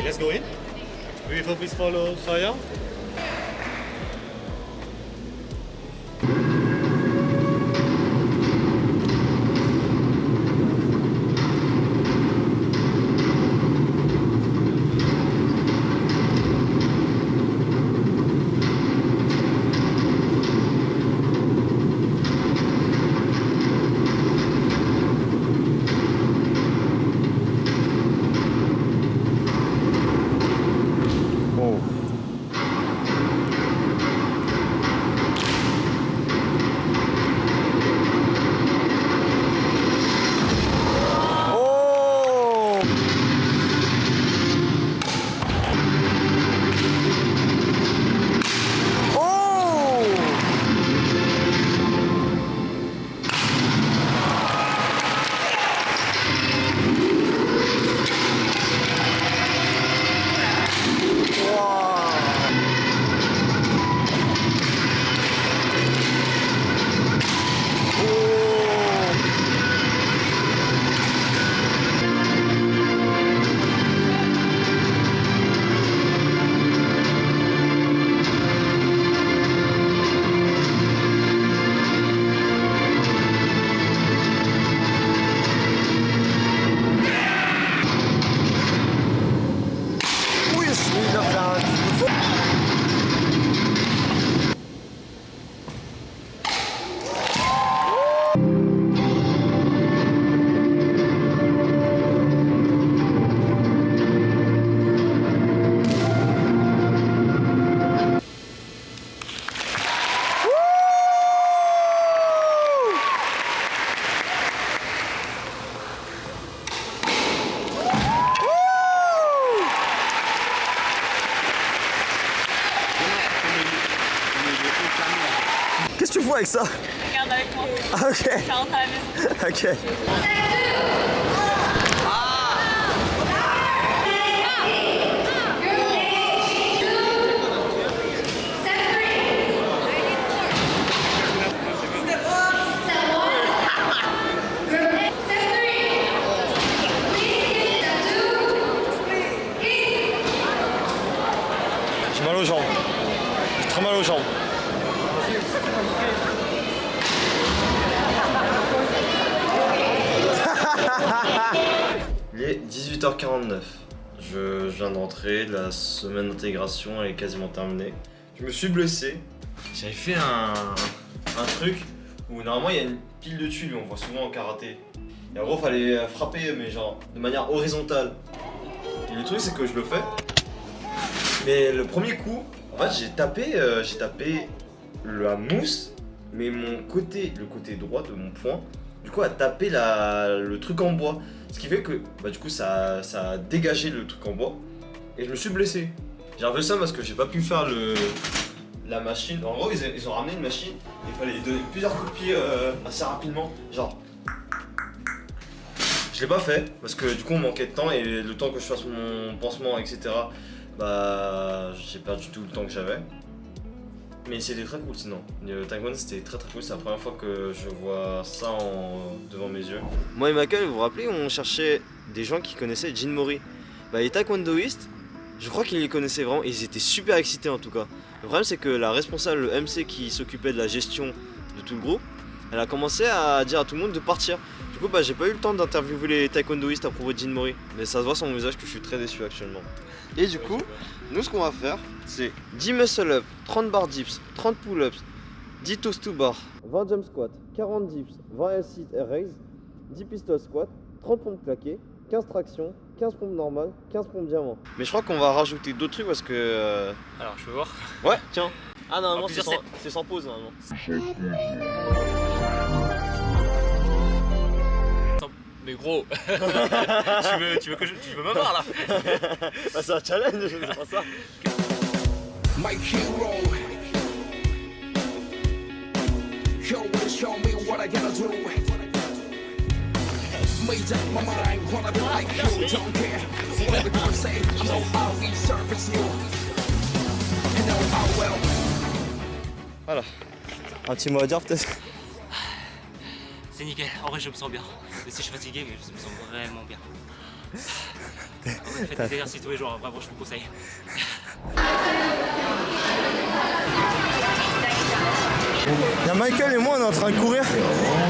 Okay, let's go in. Will you please follow Saya? Qu'est-ce que tu fais avec ça? Regarde avec moi. Ah, ok. Ça rentre à la maison. Ok. J'ai mal aux jambes. J'ai très mal aux jambes. Il est 18h49. Je viens d'entrer, la semaine d'intégration est quasiment terminée. Je me suis blessé. J'avais fait un truc où normalement il y a une pile de tuiles, on voit souvent en karaté. Et en gros, fallait frapper, mais genre de manière horizontale. Et le truc, c'est que je le fais. Mais le premier coup, en fait, j'ai tapé la mousse, mais le côté droit de mon poing, du coup, a tapé le truc en bois. Ce qui fait que, du coup, ça a dégagé le truc en bois. Et je me suis blessé. J'ai un peu ça parce que j'ai pas pu faire la machine. En gros, ils ont ramené une machine. Il fallait lui donner plusieurs coups de pied assez rapidement. Genre. Je l'ai pas fait parce que du coup, on manquait de temps. Et le temps que je fasse mon pansement, etc., j'ai perdu tout le temps que j'avais. Mais c'était très cool sinon. Le taekwondo c'était très cool, c'est la première fois que je vois ça devant mes yeux. Moi et Michael, vous vous rappelez, on cherchait des gens qui connaissaient Jin Mori. Les taekwondoïstes, je crois qu'ils les connaissaient vraiment, ils étaient super excités en tout cas. Le problème c'est que la responsable, le MC qui s'occupait de la gestion de tout le groupe, elle a commencé à dire à tout le monde de partir. Du coup j'ai pas eu le temps d'interviewer les taekwondoïstes à propos de Jin Mori. Mais ça se voit sur mon visage que je suis très déçu actuellement. Et du coup, nous ce qu'on va faire, c'est 10 muscle up, 30 bar dips, 30 pull ups, 10 toes to bar, 20 jump squat, 40 dips, 20 L-sit air raise, 10 pistol squat, 30 pompes claquées, 15 tractions, 15 pompes normales, 15 pompes diamant. Mais je crois qu'on va rajouter d'autres trucs parce que... Alors je peux voir. Ouais, tiens. Ah normalement plusieurs c'est sans pause normalement. Mais gros, tu veux me voir là? C'est un challenge, c'est pas ça. My hero, you will show me what I gotta do. Made up my mind, wanna be like you, don't care. Whatever you say, I know how we surface you. You know how well. Voilà. Un petit mot à dire peut-être? C'est nickel, en vrai je me sens bien. Mais si je suis fatigué, mais je me sens vraiment bien. Faites des exercices tous les jours, vraiment, je vous conseille. Il y a Michael et moi, on est en train de courir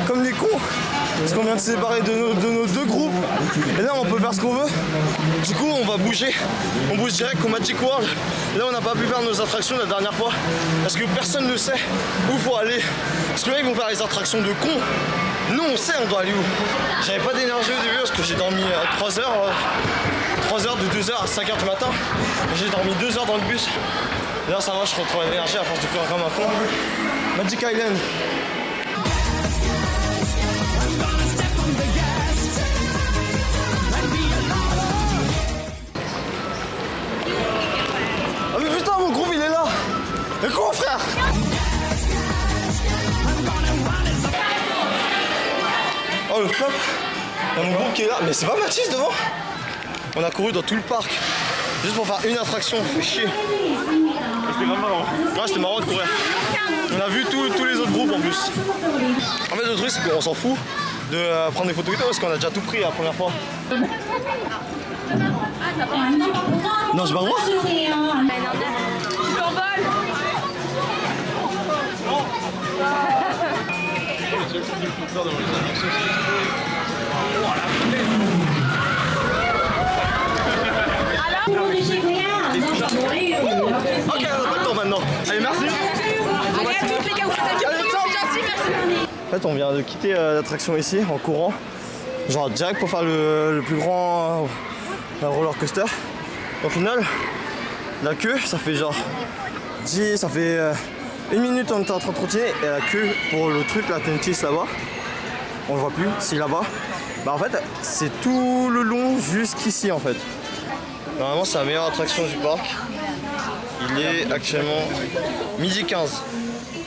comme des cons. Parce qu'on vient de se séparer de nos deux groupes. Et là, on peut faire ce qu'on veut. Du coup, on va bouger. On bouge direct au Magic World. Et là, on n'a pas pu faire nos attractions la dernière fois. Parce que personne ne sait où faut aller. Parce que là, ils vont faire les attractions de cons. Nous, on sait, on doit aller où. J'avais pas d'énergie au début parce que j'ai dormi 3 heures. 3 heures de 2h à 5h du matin. J'ai dormi 2 heures dans le bus. Là, ça va, je retrouve l'énergie à force de courir comme un con. Magic Island. Ah mais putain, mon groupe il est là. Mais quoi, frère? Oh le flop. Il y a mon groupe qui est là. Mais c'est pas Mathis devant? On a couru dans tout le parc juste pour faire une attraction, fait chier. C'était vraiment marrant. Ouais, c'était marrant de courir. On a vu tous les autres groupes en plus. En fait, le truc, c'est qu'on s'en fout de prendre des photos et tout parce qu'on a déjà tout pris la première fois. Non, j'ai pas le droit. Ok, on a pas le temps maintenant. Allez, merci. En fait, on vient de quitter l'attraction ici en courant, genre direct pour faire le plus grand roller coaster. Au final, la queue, ça fait genre 10, ça fait 1 minute on était en train de trottiner et la queue pour le truc, la Tentis là-bas, on le voit plus, c'est là-bas. Bah en fait, c'est tout le long jusqu'ici en fait. Normalement, c'est la meilleure attraction du parc. Il est actuellement midi 15.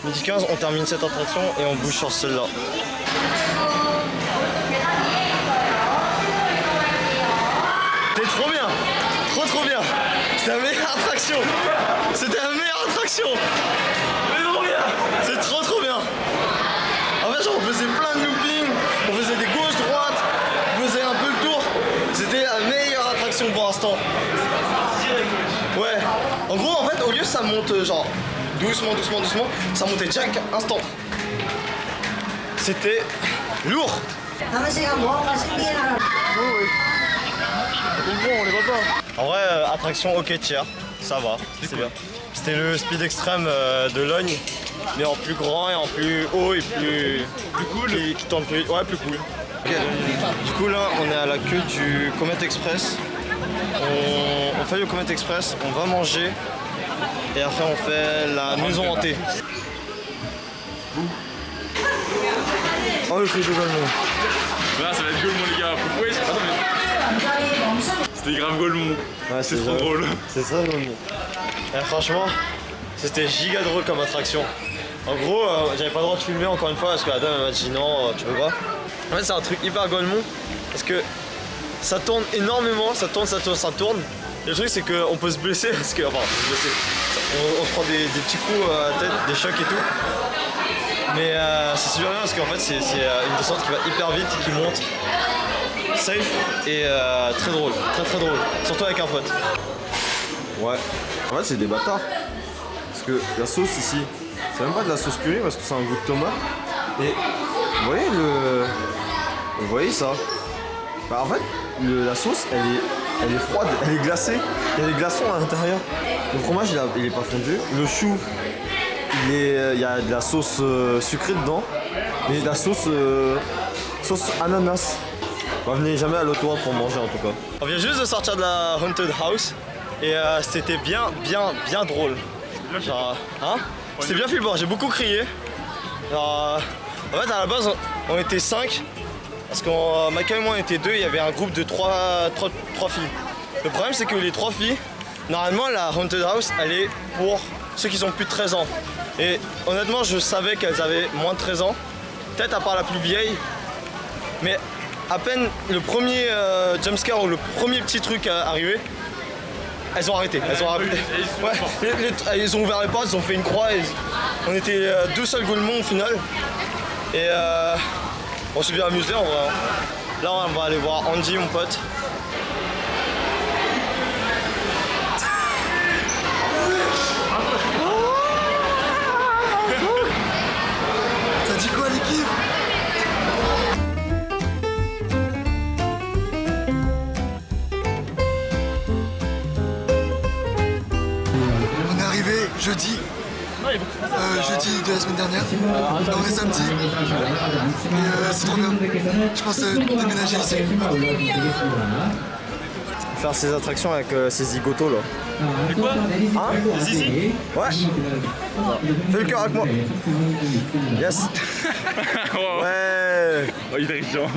Midi 15, on termine cette attraction et on bouge sur celle-là. C'était trop bien, trop bien. C'était la meilleure attraction. C'était la meilleure attraction. Mais trop bien. C'est trop bien. En fait, genre, on faisait plein de loopings, on faisait des gauches-droites, on faisait un peu le tour. C'était la meilleure attraction pour l'instant. Ouais. En gros, en fait, au lieu ça monte genre doucement, ça montait direct instant. C'était lourd. On les voit pas. En vrai, attraction ok tier, ça va, c'est bien. C'était le speed extrême de Logne, mais en plus grand et en plus haut et plus cool. Qui tourne plus, ouais, plus cool. Okay. Du coup là, on est à la queue du Comet Express. On fait le Comet Express, on va manger et après on fait la maison hantée. Oh le frigo Golemont. Là, ça va être Golemont les gars. Pourquoi c'était grave Golemont. Ouais, c'est trop drôle. C'est ça Golemont. Franchement, c'était giga drôle comme attraction. En gros, j'avais pas le droit de filmer encore une fois parce que la dame m'a dit non, tu peux pas. En fait, c'est un truc hyper Golemont parce que ça tourne énormément, ça tourne. Et le truc, c'est qu'on peut se blesser parce que, enfin, on se prend des petits coups à la tête, des chocs et tout. Mais c'est super bien parce qu'en fait, c'est une descente qui va hyper vite, qui monte safe et très drôle, très drôle, surtout avec un pote. Ouais, en fait, c'est des bâtards. Parce que la sauce ici, c'est même pas de la sauce purée parce que c'est un goût de tomate. Et vous voyez ça? Bah, en fait, la sauce, elle est froide, elle est glacée. Il y a des glaçons à l'intérieur. Le fromage, il est pas fondu. Le chou, il y a de la sauce sucrée dedans. Et de la sauce ananas. Bah, venez jamais à l'auto pour manger en tout cas. On vient juste de sortir de la Haunted House. Et c'était bien drôle. Genre, hein? C'était bien flippant, j'ai beaucoup crié. Genre, en fait, à la base, on était 5. Parce que Michael et moi on était 2, il y avait un groupe de 3 filles. Le problème c'est que les 3 filles, normalement la Haunted House elle est pour ceux qui ont plus de 13 ans. Et honnêtement je savais qu'elles avaient moins de 13 ans, peut-être à part la plus vieille. Mais à peine le premier jumpscare ou le premier petit truc arrivé, elles ont arrêté. Ouais, ils ont ouvert les portes, ils ont fait une croix. On était 2 seuls Golemont au final. Et on s'est bien amusé en vrai. Là on va aller voir Andy mon pote T'as dit quoi l'équipe? On est arrivé jeudi. Jeudi de la semaine dernière. Là on est samedi. Et c'est trop bien. Je pense déménager ici. Faire ces attractions avec ces zigotos là. C'est quoi? Hein? Zizi? Ouais. Fais le cœur avec moi. Yes. Ouais. Ouais. Oh, il est riche, hein.